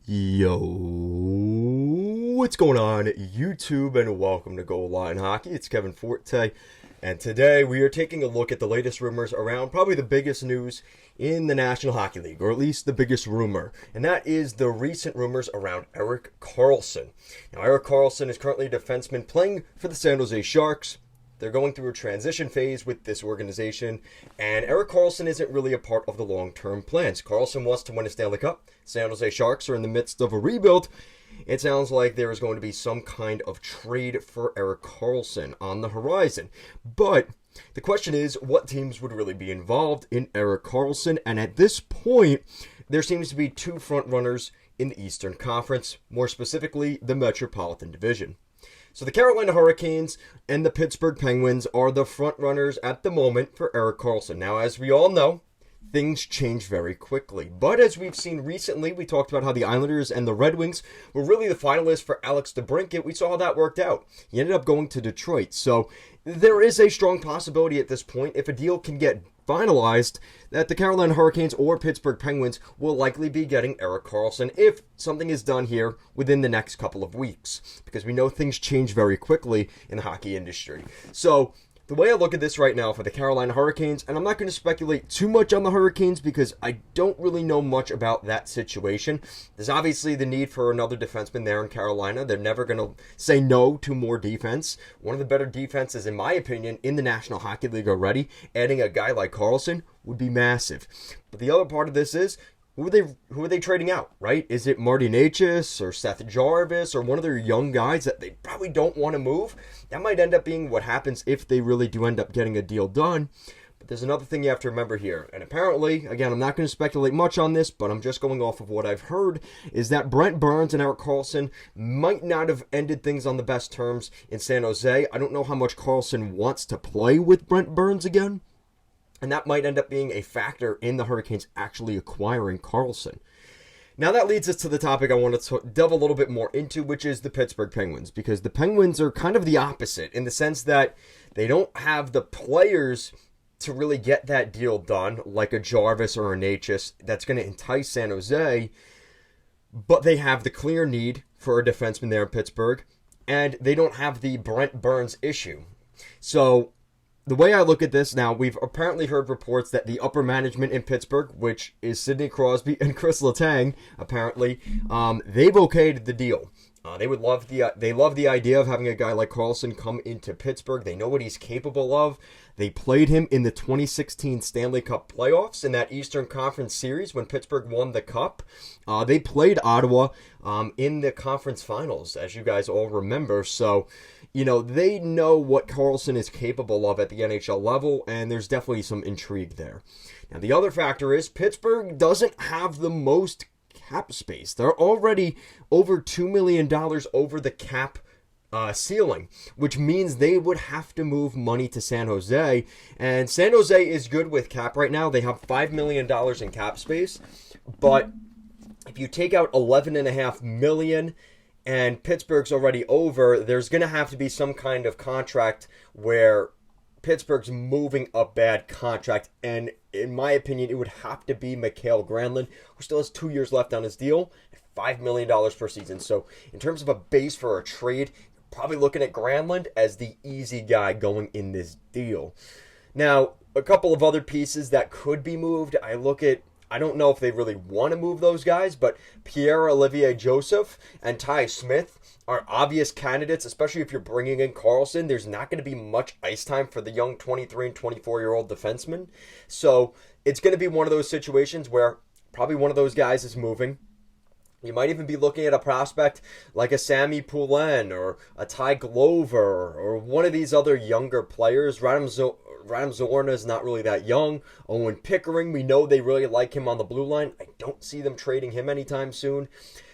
Yo, what's going on, YouTube, and welcome to Goal Line Hockey. It's Kevin Forte, and today we are taking a look at the latest rumors around probably the biggest news in the National Hockey League, or at least the biggest rumor, and that is the recent rumors around Erik Karlsson. Now, Erik Karlsson is currently a defenseman playing for the San Jose Sharks. They're going through a transition phase with this organization, and Erik Karlsson isn't really a part of the long-term plans. Karlsson wants to win a Stanley Cup. San Jose Sharks are in the midst of a rebuild. It sounds like there is going to be some kind of trade for Erik Karlsson on the horizon. But the question is, what teams would really be involved in Erik Karlsson? And at this point, there seems to be two front-runners in the Eastern Conference, more specifically the Metropolitan Division. So the Carolina Hurricanes and the Pittsburgh Penguins are the front runners at the moment for Erik Karlsson. Now, as we all know, things change very quickly. But as we've seen recently, we talked about how the Islanders and the Red Wings were really the finalists for Alex DeBrincat. We saw how that worked out. He ended up going to Detroit. So there is a strong possibility at this point, if a deal can get finalized, that the Carolina Hurricanes or Pittsburgh Penguins will likely be getting Erik Karlsson if something is done here within the next couple of weeks, because we know things change very quickly in the hockey industry. So the way I look at this right now for the Carolina Hurricanes, and I'm not going to speculate too much on the Hurricanes because I don't really know much about that situation. There's obviously the need for another defenseman there in Carolina. They're never going to say no to more defense. One of the better defenses, in my opinion, in the National Hockey League already. Adding a guy like Karlsson would be massive. But the other part of this is, who are they trading out, right? Is it Marty Necas or Seth Jarvis or one of their young guys that they probably don't want to move? That might end up being what happens if they really do end up getting a deal done. But there's another thing you have to remember here. And apparently, again, I'm not going to speculate much on this, but I'm just going off of what I've heard, is that Brent Burns and Erik Karlsson might not have ended things on the best terms in San Jose. I don't know how much Karlsson wants to play with Brent Burns again. And that might end up being a factor in the Hurricanes actually acquiring Karlsson. Now that leads us to the topic I want to delve a little bit more into, which is the Pittsburgh Penguins. Because the Penguins are kind of the opposite in the sense that they don't have the players to really get that deal done, like a Jarvis or a Necas, that's going to entice San Jose. But they have the clear need for a defenseman there in Pittsburgh. And they don't have the Brent Burns issue. So the way I look at this now, we've apparently heard reports that the upper management in Pittsburgh, which is Sidney Crosby and Chris Letang, apparently, they've okayed the deal. They love the idea of having a guy like Karlsson come into Pittsburgh. They know what he's capable of. They played him in the 2016 Stanley Cup playoffs in that Eastern Conference series when Pittsburgh won the Cup. They played Ottawa in the conference finals, as you guys all remember. So, you know, they know what Karlsson is capable of at the NHL level, and there's definitely some intrigue there. Now, the other factor is Pittsburgh doesn't have the most cap space. They're already over $2 million over the cap ceiling, which means they would have to move money to San Jose. And San Jose is good with cap right now. They have $5 million in cap space. But if you take out $11.5 million and Pittsburgh's already over, there's going to have to be some kind of contract where Pittsburgh's moving a bad contract. And in my opinion, it would have to be Mikael Granlund, who still has 2 years left on his deal, at $5 million per season. So in terms of a base for a trade, you're probably looking at Granlund as the easy guy going in this deal. Now, a couple of other pieces that could be moved, I don't know if they really want to move those guys, but Pierre-Olivier Joseph and Ty Smith are obvious candidates, especially if you're bringing in Karlsson. There's not going to be much ice time for the young 23 and 24-year-old defensemen. So it's going to be one of those situations where probably one of those guys is moving. You might even be looking at a prospect like a Sammy Poulin or a Ty Glover or one of these other younger players. Radim Zorna is not really that young. Owen Pickering, we know they really like him on the blue line. I don't see them trading him anytime soon.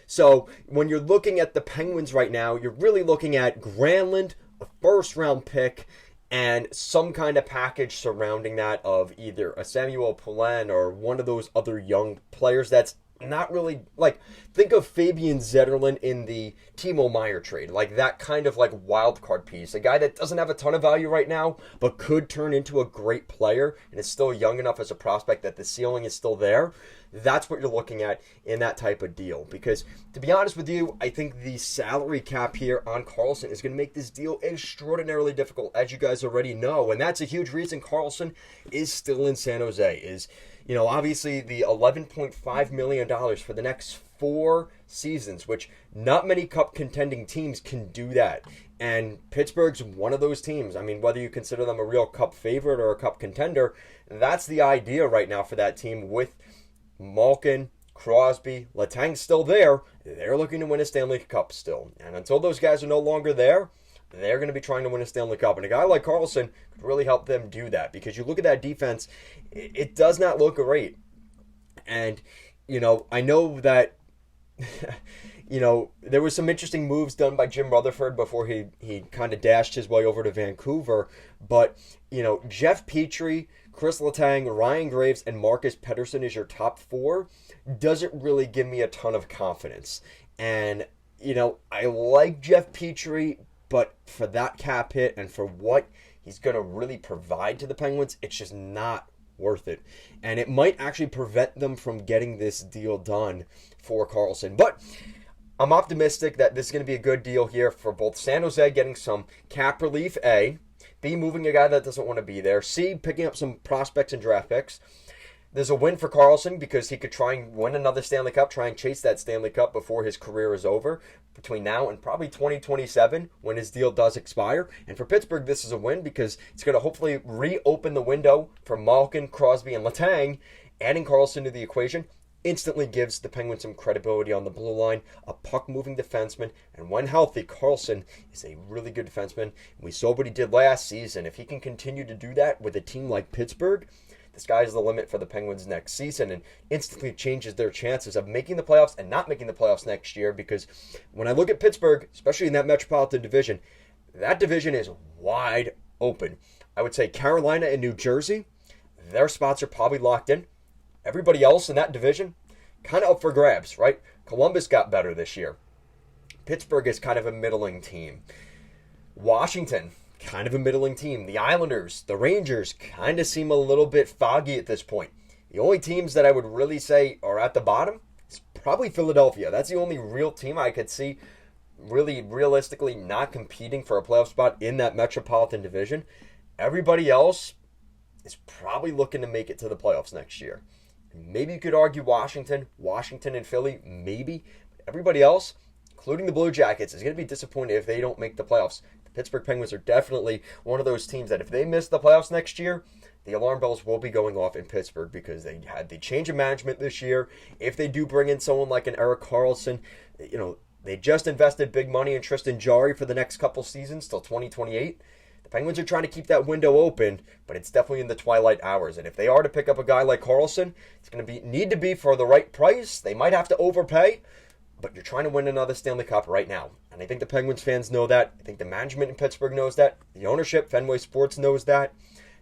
So when you're looking at the Penguins right now, you're really looking at Granlund, a first-round pick, and some kind of package surrounding that of either a Samuel Poulin or one of those other young players that's not really, like, think of Fabian Zetterlund in the Timo Meier trade, like that kind of like wild card piece, a guy that doesn't have a ton of value right now, but could turn into a great player and is still young enough as a prospect that the ceiling is still there. That's what you're looking at in that type of deal. Because, to be honest with you, I think the salary cap here on Karlsson is going to make this deal extraordinarily difficult, as you guys already know. And that's a huge reason Karlsson is still in San Jose. Is, you know, obviously the $11.5 million for the next 4 seasons, which not many cup contending teams can do that. And Pittsburgh's one of those teams. I mean, whether you consider them a real cup favorite or a cup contender, that's the idea right now for that team with Malkin, Crosby, Letang's still there. They're looking to win a Stanley Cup still. And until those guys are no longer there, they're going to be trying to win a Stanley Cup. And a guy like Karlsson could really help them do that. Because you look at that defense, it does not look great. And, you know, I know that, you know, there was some interesting moves done by Jim Rutherford before he kind of dashed his way over to Vancouver. But, you know, Jeff Petrie, Chris Letang, Ryan Graves, and Marcus Pettersson is your top 4 doesn't really give me a ton of confidence. And, you know, I like Jeff Petrie, but for that cap hit and for what he's going to really provide to the Penguins, it's just not worth it. And it might actually prevent them from getting this deal done for Karlsson. But I'm optimistic that this is going to be a good deal here for both San Jose getting some cap relief, A, B, moving a guy that doesn't want to be there, C, picking up some prospects and draft picks. There's a win for Karlsson because he could try and win another Stanley Cup, try and chase that Stanley Cup before his career is over, between now and probably 2027 when his deal does expire. And for Pittsburgh, this is a win because it's going to hopefully reopen the window for Malkin, Crosby, and Letang. Adding Karlsson to the equation instantly gives the Penguins some credibility on the blue line, a puck-moving defenseman, and when healthy, Karlsson is a really good defenseman. We saw what he did last season. If he can continue to do that with a team like Pittsburgh, the sky's the limit for the Penguins next season and instantly changes their chances of making the playoffs and not making the playoffs next year. Because when I look at Pittsburgh, especially in that Metropolitan Division, that division is wide open. I would say Carolina and New Jersey, their spots are probably locked in. Everybody else in that division, kind of up for grabs, right? Columbus got better this year. Pittsburgh is kind of a middling team. Washington, kind of a middling team. The Islanders, the Rangers, kind of seem a little bit foggy at this point. The only teams that I would really say are at the bottom is probably Philadelphia. That's the only real team I could see really realistically not competing for a playoff spot in that Metropolitan Division. Everybody else is probably looking to make it to the playoffs next year. Maybe you could argue Washington and Philly, maybe. Everybody else, including the Blue Jackets, is going to be disappointed if they don't make the playoffs. The Pittsburgh Penguins are definitely one of those teams that if they miss the playoffs next year, the alarm bells will be going off in Pittsburgh because they had the change of management this year. If they do bring in someone like an Erik Karlsson, you know, they just invested big money in Tristan Jarry for the next couple seasons till 2028. The Penguins are trying to keep that window open, but it's definitely in the twilight hours. And if they are to pick up a guy like Karlsson, it's going to need to be for the right price. They might have to overpay, but you're trying to win another Stanley Cup right now. And I think the Penguins fans know that. I think the management in Pittsburgh knows that. The ownership, Fenway Sports, knows that.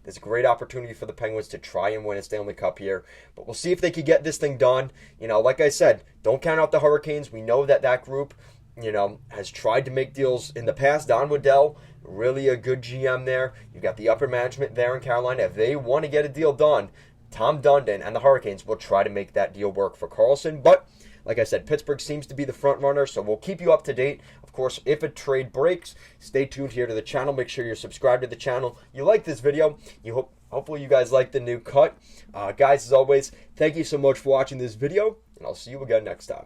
There's a great opportunity for the Penguins to try and win a Stanley Cup here. But we'll see if they can get this thing done. You know, like I said, don't count out the Hurricanes. We know that group, you know, has tried to make deals in the past. Don Waddell, really a good GM there. You've got the upper management there in Carolina. If they want to get a deal done, Tom Dundon and the Hurricanes will try to make that deal work for Karlsson. But like I said, Pittsburgh seems to be the front runner, so we'll keep you up to date. Of course, if a trade breaks, stay tuned here to the channel. Make sure you're subscribed to the channel. You like this video. Hopefully you guys like the new cut. Guys, as always, thank you so much for watching this video, and I'll see you again next time.